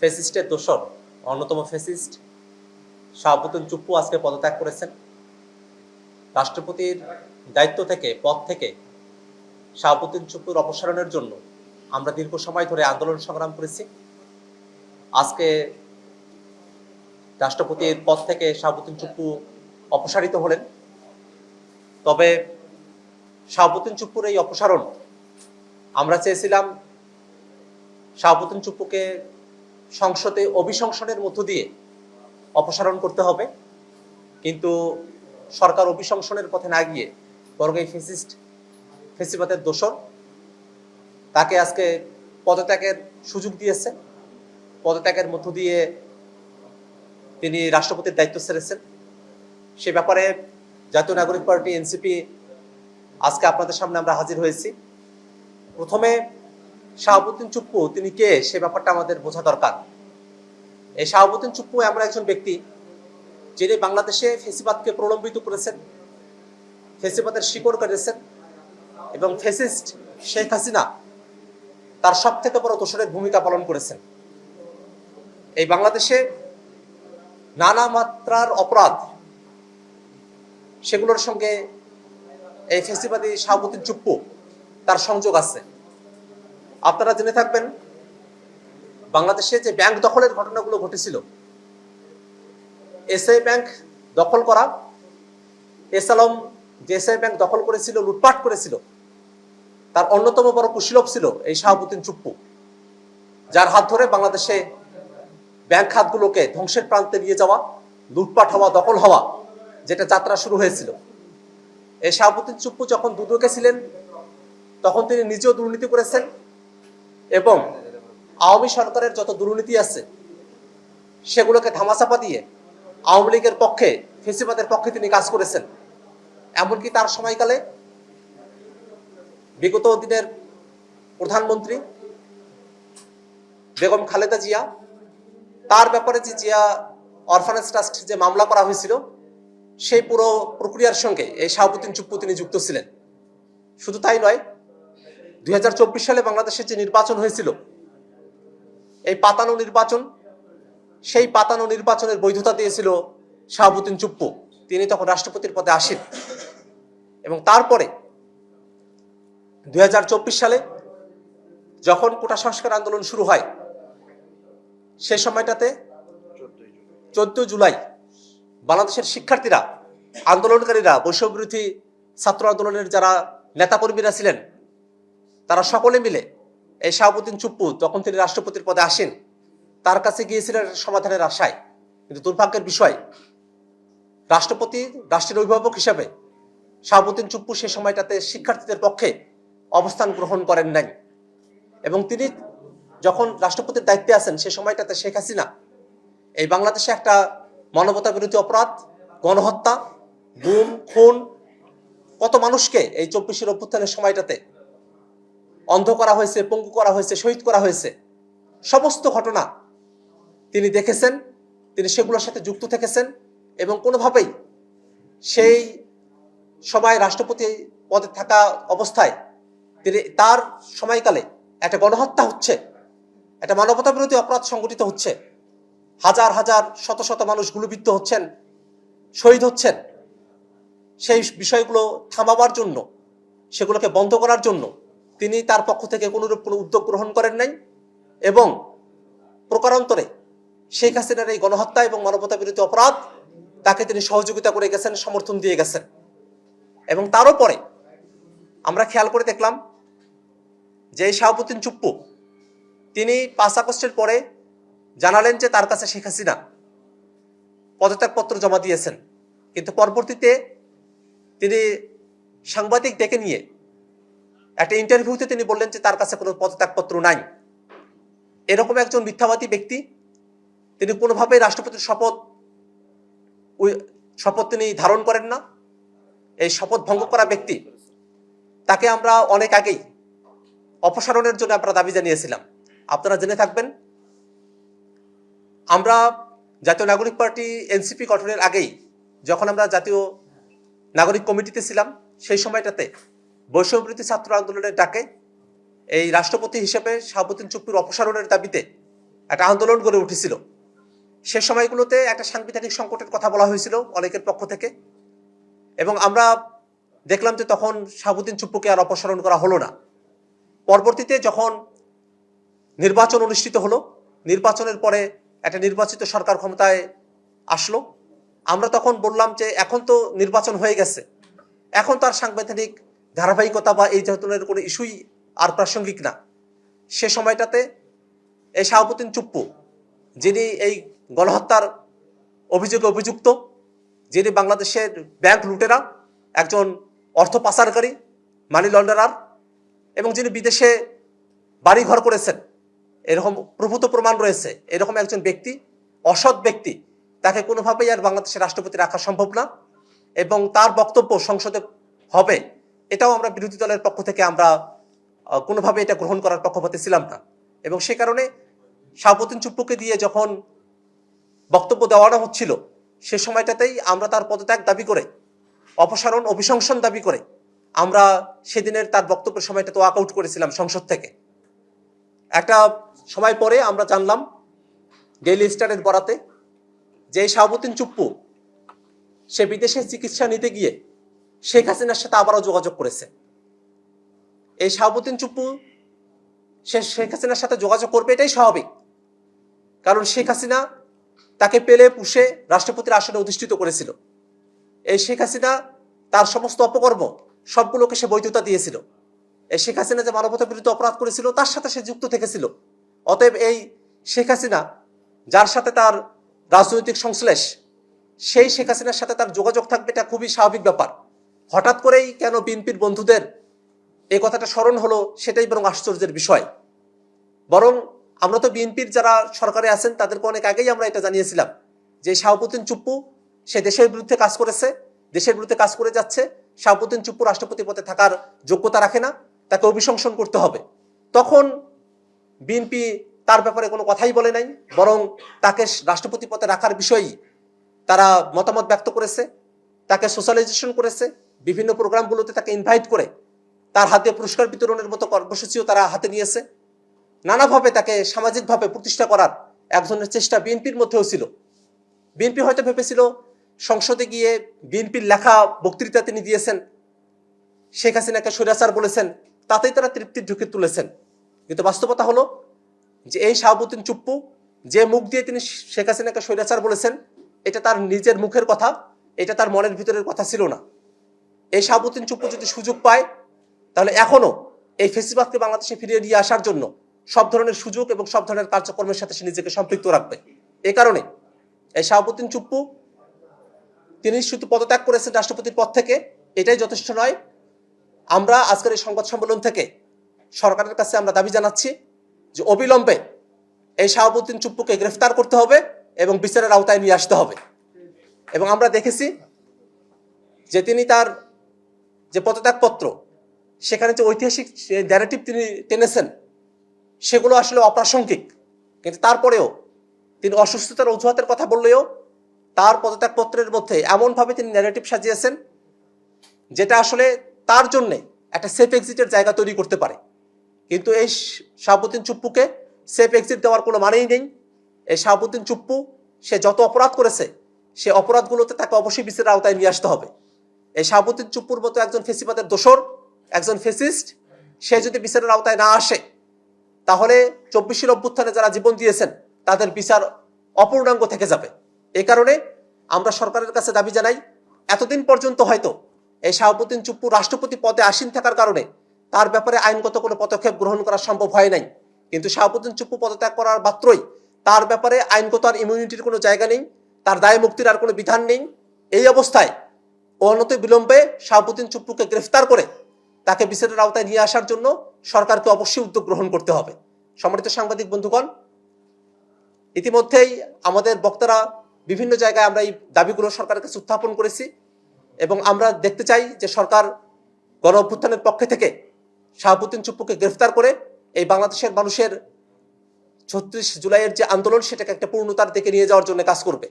ফেসিস্টের দোসর অন্যতম ফেসিস্ট শাহাবুদ্দিন চুপ্পু আজকে পদত্যাগ করেছেন। রাষ্ট্রপতির দায়িত্ব থেকে পদ থেকে শাহাবুদ্দিন চুপ্পুর অপসারণের জন্য আমরা দীর্ঘ সময় ধরে আন্দোলন সংগ্রাম করেছি। আজকে রাষ্ট্রপতির পদ থেকে শাহাবুদ্দিন চুপ্পু অপসারিত হলেন। তবে শাহাবুদ্দিন চুপ্পুর এই অপসারণ আমরা চেয়েছিলাম শাহাবুদ্দিন চুপ্পুকে সংসদে অভিশংসনের মধ্য দিয়ে অপসারণ করতে হবে, কিন্তু সরকার অভিশংসনের পথে না গিয়ে বরং এই ফেসিবাদের দোসর তাকে আজকে পদত্যাগের সুযোগ দিয়েছে। পদত্যাগের মধ্য দিয়ে তিনি রাষ্ট্রপতির দায়িত্ব ছেড়েছেন। সে ব্যাপারে জাতীয় নাগরিক পার্টি এনসিপি আজকে আপনাদের সামনে আমরা হাজির হয়েছি। প্রথমে শাহাবুদ্দিন চুপ্পু তিনি কে সে ব্যাপারটা আমাদের বোঝা দরকার। এই শাহাবুদ্দিন চুপ্পু এমন একজন ব্যক্তি যিনি বাংলাদেশে ফেসিবাদকে প্রলম্বিত করেছেন, ফেসিবাদের শিকড় কেটেছেন এবং ফেসিস্ট শেখ হাসিনা তার সব থেকে বড় দোসরের ভূমিকা পালন করেছেন। এই বাংলাদেশে নানা মাত্রার অপরাধ, সেগুলোর সঙ্গে এই ফেসিবাদী শাহাবুদ্দিন চুপ্পু তার সংযোগ আছে। আপনারা জেনে থাকবেন, বাংলাদেশে যে ব্যাংক দখলের ঘটনাগুলো ঘটেছিল, এসআই ব্যাংক দখল করা, এসালম যে এসআই ব্যাংক দখল করেছিল, লুটপাট করেছিল, তার অন্যতম বড় কুশীলব ছিল এই শাহাবুদ্দিন চুপ্পু, যার হাত ধরে বাংলাদেশে ব্যাংক খাতগুলোকে ধ্বংসের প্রান্তে নিয়ে যাওয়া, লুটপাট হওয়া, দখল হওয়া, যেটা যাত্রা শুরু হয়েছিল। এই শাহাবুদ্দিন চুপ্পু যখন দুদকে ছিলেন তখন তিনি নিজেও দুর্নীতি করেছেন এবং আওয়ামী সরকারের যত দুর্নীতি আছে সেগুলোকে ধামাচাপা দিয়ে আওয়ামী লীগের পক্ষে, ফেসিবাদের পক্ষে তিনি কাজ করেছেন। এমনকি তার সময়কালে বিগত দিনের প্রধানমন্ত্রী বেগম খালেদা জিয়া, তার ব্যাপারে যে জিয়া অরফানেজ ট্রাস্ট যে মামলা করা হয়েছিল, সেই পুরো প্রক্রিয়ার সঙ্গে এই শাহাবুদ্দিন চুপ্পু তিনি যুক্ত ছিলেন। শুধু তাই নয়, 2024 সালে বাংলাদেশে যে নির্বাচন হয়েছিল, এই পাতানো নির্বাচন, সেই পাতানো নির্বাচনের বৈধতা দিয়েছিল শাহাবুদ্দিন চুপ্পু। তিনি তখন রাষ্ট্রপতির পদে আসেন এবং তারপরে 2024 সালে যখন কোটা সংস্কার আন্দোলন শুরু হয়, সে সময়টাতে 14 জুলাই বাংলাদেশের শিক্ষার্থীরা, আন্দোলনকারীরা, বৈষম্যবিরোধী ছাত্র আন্দোলনের যারা নেতাকর্মীরা ছিলেন, তারা সকলে মিলে এই শাহাবুদ্দিন চুপ্পু যখন তিনি রাষ্ট্রপতির পদে আসেন তার কাছে গিয়েছিলেন সমাধানের আশায়। কিন্তু দুর্ভাগ্যের বিষয়, রাষ্ট্রপতি, রাষ্ট্রের অভিভাবক হিসাবে শাহাবুদ্দিন চুপ্পু সে সময়টাতে শিক্ষার্থীদের পক্ষে অবস্থান গ্রহণ করেন নাই এবং তিনি যখন রাষ্ট্রপতির দায়িত্বে আছেন সে সময়টাতে শেখ হাসিনা এই বাংলাদেশে একটা মানবতা বিরোধী অপরাধ, গণহত্যা, গুম, খুন, কত মানুষকে এই 24 অভ্যুত্থানের সময়টাতে অন্ধ করা হয়েছে, পঙ্গু করা হয়েছে, শহীদ করা হয়েছে, সমস্ত ঘটনা তিনি দেখেছেন, তিনি সেগুলোর সাথে যুক্ত থেকেছেন এবং কোনোভাবেই সেই সময় রাষ্ট্রপতি পদে থাকা অবস্থায় তিনি তার সময়কালে একটা গণহত্যা হচ্ছে, একটা মানবতা বিরোধী অপরাধ সংঘটিত হচ্ছে, হাজার হাজার শত শত মানুষ গুলিবিদ্ধ হচ্ছেন, শহীদ হচ্ছেন, সেই বিষয়গুলো থামাবার জন্য, সেগুলোকে বন্ধ করার জন্য তিনি তার পক্ষ থেকে কোনোরূপ কোনো উদ্যোগ গ্রহণ করেন নাই এবং প্রকারান্তরে শেখ হাসিনার এই গণহত্যা এবং মানবতা বিরোধী অপরাধ তাকে তিনি সহযোগিতা করে গেছেন, সমর্থন দিয়ে গেছেন। এবং তারও পরে আমরা খেয়াল করে দেখলাম যে শাহাবুদ্দিন চুপ্পু তিনি 5 আগস্টের পরে জানালেন যে তার কাছে শেখ হাসিনা পদত্যাগপত্র জমা দিয়েছেন, কিন্তু পরবর্তীতে তিনি সাংবাদিক ডেকে নিয়ে একটা ইন্টারভিউতে তিনি বললেন যে তার কাছে কোনো পদত্যাগপত্র নাই। এরকম একজন মিথ্যাবাদী ব্যক্তি, তিনি কোনোভাবেই রাষ্ট্রপতির শপথ তিনি ধারণ করেন না। এই শপথ ভঙ্গ করা ব্যক্তি, তাকে আমরা অনেক আগেই অপসারণের জন্য আমরা দাবি জানিয়েছিলাম। আপনারা জেনে থাকবেন, আমরা জাতীয় নাগরিক পার্টি এনসিপি গঠনের আগেই যখন আমরা জাতীয় নাগরিক কমিটিতে ছিলাম, সেই সময়টাতে বৈষম্যবিরোধী ছাত্র আন্দোলনের ডাকে এই রাষ্ট্রপতি হিসেবে শাহাবুদ্দিন চুপ্পুর অপসারণের দাবিতে একটা আন্দোলন গড়ে উঠেছিল। সে সময়গুলোতে একটা সাংবিধানিক সংকটের কথা বলা হয়েছিল অনেকের পক্ষ থেকে, এবং আমরা দেখলাম যে তখন শাহাবুদ্দিন চুপ্পুকে আর অপসারণ করা হলো না। পরবর্তীতে যখন নির্বাচন অনুষ্ঠিত হলো, নির্বাচনের পরে একটা নির্বাচিত সরকার ক্ষমতায় আসলো, আমরা তখন বললাম যে এখন তো নির্বাচন হয়ে গেছে, এখন তো আর সাংবিধানিক ধারাবাহিকতা বা এই ধরনের কোনো ইস্যুই আর প্রাসঙ্গিক না। সে সময়টাতে এই শাহাবুদ্দিন চুপ্পু, যিনি এই গণহত্যার অভিযোগে অভিযুক্ত, যিনি বাংলাদেশের ব্যাংক লুটেরা, একজন অর্থ পাচারকারী, মানি লন্ডারার, এবং যিনি বিদেশে বাড়িঘর করেছেন, এরকম প্রভূত প্রমাণ রয়েছে, এরকম একজন ব্যক্তি, অসৎ ব্যক্তি, তাকে কোনোভাবেই আর বাংলাদেশের রাষ্ট্রপতি রাখা সম্ভব না, এবং তার বক্তব্য সংসদে হবে এটাও আমরা বিরোধী দলের পক্ষ থেকে আমরা কোনোভাবে এটা গ্রহণ করার পক্ষপাতী ছিলাম না। এবং সে কারণে শাহাবুদ্দিন চুপ্পুকে দিয়ে যখন বক্তব্য দেওয়ানো হচ্ছিল, সে সময়টাতেই আমরা তার পদত্যাগ দাবি করে, অপসারণ অভিশংসন দাবি করে আমরা সেদিনের তার বক্তব্যের সময়টাতে ওয়াক আউট করেছিলাম সংসদ থেকে। একটা সময় পরে আমরা জানলাম ডেইলি স্টারের বরাতে যে শাহাবুদ্দিন চুপ্পু সে বিদেশে চিকিৎসা নিতে গিয়ে শেখ হাসিনার সাথে আবারও যোগাযোগ করেছে। এই শাহাবুদ্দিন চুপ্পু সে শেখ হাসিনার সাথে যোগাযোগ করবে, এটাই স্বাভাবিক, কারণ শেখ হাসিনা তাকে পেলে পুষে রাষ্ট্রপতির আসনে অধিষ্ঠিত করেছিল। এই শেখ হাসিনা তার সমস্ত অপকর্ম সবগুলোকে সে বৈধতা দিয়েছিল। এই শেখ হাসিনা যে মানবতা বিরুদ্ধে অপরাধ করেছিল তার সাথে সে যুক্ত থেকেছিল। অতএব এই শেখ হাসিনা যার সাথে তার রাজনৈতিক সংশ্লেষ, সেই শেখ হাসিনার সাথে তার যোগাযোগ থাকবে, এটা খুবই স্বাভাবিক ব্যাপার। হঠাৎ করেই কেন বিএনপির বন্ধুদের এই কথাটা স্মরণ হলো, সেটাই বরং আশ্চর্যের বিষয়। বরং আমরা তো বিএনপির যারা সরকারে আছেন তাদেরকে অনেক আগেই আমরা এটা জানিয়েছিলাম যে শাহাবুদ্দিন চুপ্পু সে দেশের বিরুদ্ধে কাজ করেছে, দেশের বিরুদ্ধে কাজ করে যাচ্ছে। শাহাবুদ্দিন চুপ্পু রাষ্ট্রপতি পদে থাকার যোগ্যতা রাখে না, তাকে অভিশংসন করতে হবে। তখন বিএনপি তার ব্যাপারে কোনো কথাই বলে নাই, বরং তাকে রাষ্ট্রপতি পদে রাখার বিষয়েই তারা মতামত ব্যক্ত করেছে, তাকে সোশ্যালাইজেশন করেছে, বিভিন্ন প্রোগ্রামগুলোতে তাকে ইনভাইট করে তার হাতে পুরস্কার বিতরণের মতো কর্মসূচিও তারা হাতে নিয়েছে। নানাভাবে তাকে সামাজিকভাবে প্রতিষ্ঠা করার এক ধরনের চেষ্টা বিএনপির মধ্যেও ছিল। বিএনপি হয়তো ভেবেছিল সংসদে গিয়ে বিএনপির লেখা বক্তৃতা তিনি দিয়েছেন, শেখ হাসিনাকে স্বৈরাচার বলেছেন, তাতেই তারা তৃপ্তির ঢুকে তুলেছেন। কিন্তু বাস্তবতা হলো যে এই শাহাবুদ্দিন চুপ্পু যে মুখ দিয়ে তিনি শেখ হাসিনাকে স্বৈরাচার বলেছেন, এটা তার নিজের মুখের কথা, এটা তার মনের ভিতরের কথা ছিল না। এই শাহাবুদ্দিন চুপ্পু যদি সুযোগ পায় তাহলে এখনো এই ফেসিবাদকে বাংলাদেশে ফিরিয়ে নিয়ে আসার জন্য সব ধরনের সুযোগ এবং সব ধরনের কার্যক্রমের সাথে সে নিজেকে সম্পৃক্ত রাখবে। এ কারণে এই শাহাবুদ্দিন চুপ্পু তিনি শুধু পদত্যাগ করেছেন রাষ্ট্রপতির পদ থেকে, এটাই যথেষ্ট নয়। আমরা আজকের এই সংবাদ সম্মেলন থেকে সরকারের কাছে আমরা দাবি জানাচ্ছি যে অবিলম্বে এই শাহাবুদ্দিন চুপ্পুকে গ্রেফতার করতে হবে এবং বিচারের আওতায় নিয়ে আসতে হবে। এবং আমরা দেখেছি যে তিনি তার যে পদত্যাগপত্র, সেখানে যে ঐতিহাসিক ন্যারেটিভ তিনি টেনেছেন সেগুলো আসলে অপ্রাসঙ্গিক, কিন্তু তারপরেও তিনি অসুস্থতার অজুহাতের কথা বললেও তার পদত্যাগপত্রের মধ্যে এমনভাবে তিনি ন্যারেটিভ সাজিয়েছেন যেটা আসলে তার জন্য একটা সেফ এক্সিটের জায়গা তৈরি করতে পারে। কিন্তু এই শাহাবুদ্দিন চুপ্পুকে সেফ এক্সিট দেওয়ার কোনো মানেই নেই। এই শাহাবুদ্দিন চুপ্পু সে যত অপরাধ করেছে সে অপরাধগুলোতে তাকে অবশ্যই বিচারের আওতায় নিয়ে আসতে হবে। এই শাহাবুদ্দিন চুপ্পুর মতো একজন ফেসিবাদের দোসর, একজন ফেসিস্ট, সে যদি বিচারের আওতায় না আসে তাহলে 24 অভ্যুত্থানে যারা জীবন দিয়েছেন তাদের বিচার অপূর্ণাঙ্গ থেকে যাবে। এই কারণে আমরা সরকারের কাছে দাবি জানাই, এতদিন পর্যন্ত হয়তো এই শাহাবুদ্দিন চুপ্পু রাষ্ট্রপতি পদে আসীন থাকার কারণে তার ব্যাপারে আইনগত কোনো পদক্ষেপ গ্রহণ করা সম্ভব হয় নাই। কিন্তু শাহাবুদ্দিন চুপ্পু পদত্যাগ করার মাত্রই তার ব্যাপারে আইনগত আর ইমিউনিটির কোনো জায়গা নেই, তার দায় মুক্তির আর কোনো বিধান নেই। এই অবস্থায় অনতি বিলম্বে শাহাবুদ্দিন চুপ্পুকে গ্রেফতার করে তাকে বিচারের আওতায় নিয়ে আসার জন্য সরকারকে অবশ্যই উদ্যোগ গ্রহণ করতে হবে। সম্মানিত সাংবাদিক বন্ধুগণ, ইতিমধ্যেই আমাদের বক্তারা বিভিন্ন জায়গায় আমরা এই দাবিগুলো সরকারের কাছে উত্থাপন করেছি এবং আমরা দেখতে চাই যে সরকার গণ অভ্যুত্থানের পক্ষে থেকে শাহাবুদ্দিন চুপ্পুকে গ্রেফতার করে এই বাংলাদেশের মানুষের 36 জুলাইয়ের যে আন্দোলন সেটাকে একটা পূর্ণতার দিকে নিয়ে যাওয়ার জন্য কাজ করবে।